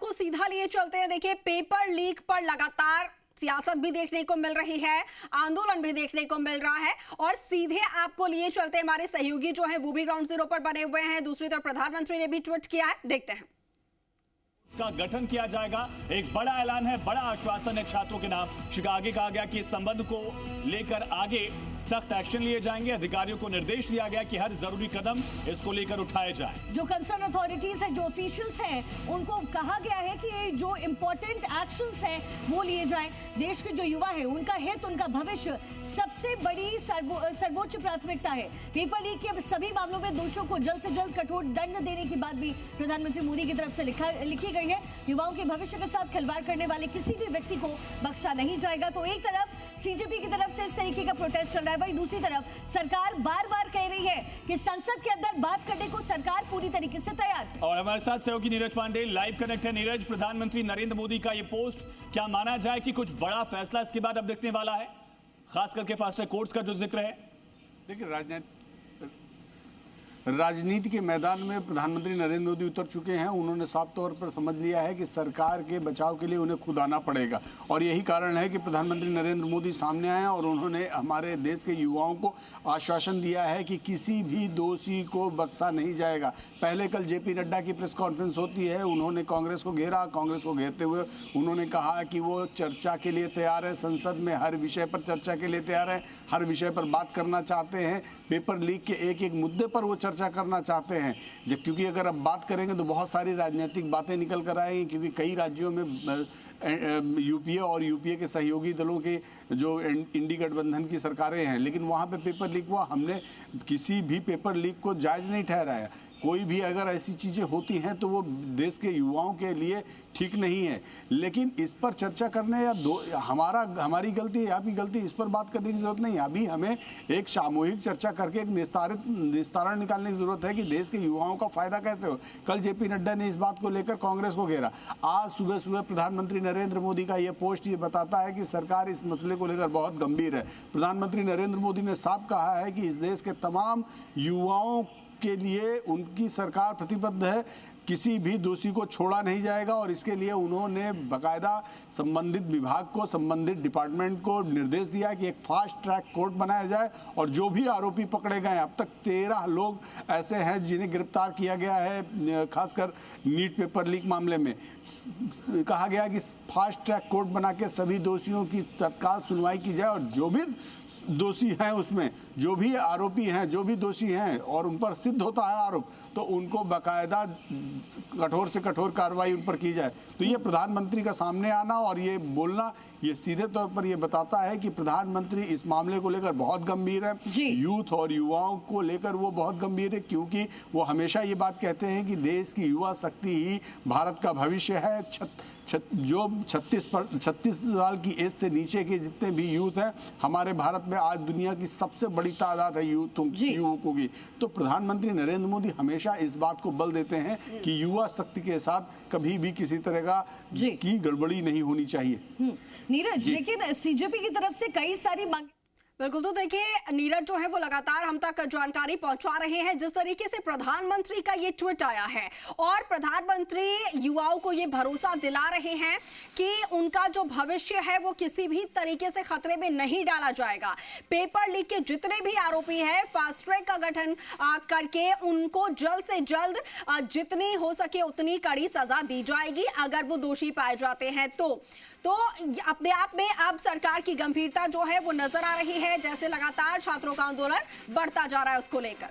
आपको सीधा लिए चलते हैं। देखिए, पेपर लीक पर लगातार सियासत भी देखने को मिल रही है, आंदोलन भी देखने को मिल रहा है और सीधे आपको लिए चलते हमारे सहयोगी जो है वो भी ग्राउंड जीरो पर बने हुए हैं। दूसरी तरफ प्रधानमंत्री ने भी ट्वीट किया है, देखते हैं। का गठन किया जाएगा, एक बड़ा ऐलान है, बड़ा आश्वासन है छात्रों के नाम। आगे कहा गया कि इस संबंध को लेकर आगे सख्त एक्शन लिए जाएंगे। अधिकारियों को निर्देश दिया गया कि हर जरूरी कदम इसको लेकर उठाए जाए। जो कंसर्न अथॉरिटीज है, जो ऑफिशियल्स हैं, उनको कहा गया है कि जो इंपॉर्टेंट एक्शंस हैं वो लिए जाएं। देश के जो युवा है उनका हित, उनका भविष्य सबसे बड़ी सर्वोच्च प्राथमिकता है। पेपर लीक के सभी मामलों में दोषियों को जल्द से जल्द कठोर दंड देने की बात भी प्रधानमंत्री मोदी की तरफ से लिखी गई है। युवाओं के भविष्य के साथ खिलवाड़ करने वाले किसी भी व्यक्ति को बख्शा नहीं जाएगा। तो एक तरफ सीजेपी की तरफ से इस तरीके का प्रोटेस्ट चल रहा है, वहीं दूसरी तरफ सरकार बार बार कह रही है कि संसद के अंदर बात करने को सरकार पूरी तरीके से तैयार है। और हमारे साथ सहयोगी नीरज पांडे लाइव कनेक्ट है। नीरज, प्रधानमंत्री नरेंद्र मोदी का ये पोस्ट, क्या माना जाए कि कुछ बड़ा फैसला इसके बाद अब दिखने वाला है, खास करके फास्ट ट्रैक कोर्ट्स का जो जिक्र है? देखिए, राजनीति के मैदान में प्रधानमंत्री नरेंद्र मोदी उतर चुके हैं। उन्होंने साफ तौर पर समझ लिया है कि सरकार के बचाव के लिए उन्हें खुद आना पड़ेगा और यही कारण है कि प्रधानमंत्री नरेंद्र मोदी सामने आए और उन्होंने हमारे देश के युवाओं को आश्वासन दिया है कि किसी भी दोषी को बख्शा नहीं जाएगा। पहले कल जेपी नड्डा की प्रेस कॉन्फ्रेंस होती है, उन्होंने कांग्रेस को घेरा। कांग्रेस को घेरते हुए उन्होंने कहा कि वो चर्चा के लिए तैयार है, संसद में हर विषय पर चर्चा के लिए तैयार है, हर विषय पर बात करना चाहते हैं। पेपर लीक के एक एक मुद्दे पर वो चर्चा करना चाहते हैं, क्योंकि अगर अब बात करेंगे तो बहुत सारी राजनीतिक बातें निकल कर आएंगी, क्योंकि कई राज्यों में यूपीए और यूपीए के सहयोगी दलों के जो इंडी गठबंधन की सरकारें हैं, लेकिन वहाँ पे पेपर लीक हुआ। हमने किसी भी पेपर लीक को जायज़ नहीं ठहराया। कोई भी अगर ऐसी चीज़ें होती हैं तो वो देश के युवाओं के लिए ठीक नहीं है, लेकिन इस पर चर्चा करने या हमारी गलती है, आपकी गलती, इस पर बात करने की ज़रूरत नहीं है। अभी हमें एक सामूहिक चर्चा करके एक निस्तारण निकालने की ज़रूरत है कि देश के युवाओं का फ़ायदा कैसे हो। कल जेपी नड्डा ने इस बात को लेकर कांग्रेस को घेरा। आज सुबह सुबह प्रधानमंत्री नरेंद्र मोदी का ये पोस्ट ये बताता है कि सरकार इस मसले को लेकर बहुत गंभीर है। प्रधानमंत्री नरेंद्र मोदी ने साफ कहा है कि इस देश के तमाम युवाओं के लिए उनकी सरकार प्रतिबद्ध है, किसी भी दोषी को छोड़ा नहीं जाएगा और इसके लिए उन्होंने बाकायदा संबंधित विभाग को, संबंधित डिपार्टमेंट को निर्देश दिया कि एक फास्ट ट्रैक कोर्ट बनाया जाए और जो भी आरोपी पकड़े गए, अब तक 13 लोग ऐसे हैं जिन्हें गिरफ्तार किया गया है, खासकर नीट पेपर लीक मामले में। कहा गया कि फास्ट ट्रैक कोर्ट बना के सभी दोषियों की तत्काल सुनवाई की जाए और जो भी दोषी हैं उसमें, जो भी आरोपी हैं, जो भी दोषी हैं और उन पर सिद्ध होता है आरोप, तो उनको बाकायदा कठोर से कठोर कार्रवाई उन पर की जाए। तो ये प्रधानमंत्री का सामने आना और ये बोलना, ये सीधे तौर पर ये बताता है कि प्रधानमंत्री इस मामले को लेकर बहुत गंभीर है। यूथ और युवाओं को लेकर वो बहुत गंभीर है, क्योंकि वो हमेशा ये बात कहते हैं कि देश की युवा शक्ति ही भारत का भविष्य है। जो 36 साल की एज से नीचे के जितने भी यूथ हैं, हमारे भारत में आज दुनिया की सबसे बड़ी तादाद है युवकों की। तो प्रधानमंत्री नरेंद्र मोदी हमेशा इस बात को बल देते हैं कि युवा शक्ति के साथ कभी भी किसी तरह की गड़बड़ी नहीं होनी चाहिए। नीरज, लेकिन सीजेपी की तरफ से कई सारी मांग। बिल्कुल, तो देखिए नीरज जो है वो लगातार हम तक जानकारी पहुंचा रहे हैं। जिस तरीके से प्रधानमंत्री का ये ट्वीट आया है और प्रधानमंत्री युवाओं को ये भरोसा दिला रहे हैं कि उनका जो भविष्य है वो किसी भी तरीके से खतरे में नहीं डाला जाएगा। पेपर लीक के जितने भी आरोपी हैं, फास्ट ट्रैक का गठन करके उनको जल्द से जल्द जितनी हो सके उतनी कड़ी सजा दी जाएगी अगर वो दोषी पाए जाते हैं तो अपने आप में अब सरकार की गंभीरता जो है वो नजर आ रही है, जैसे लगातार छात्रों का आंदोलन बढ़ता जा रहा है उसको लेकर।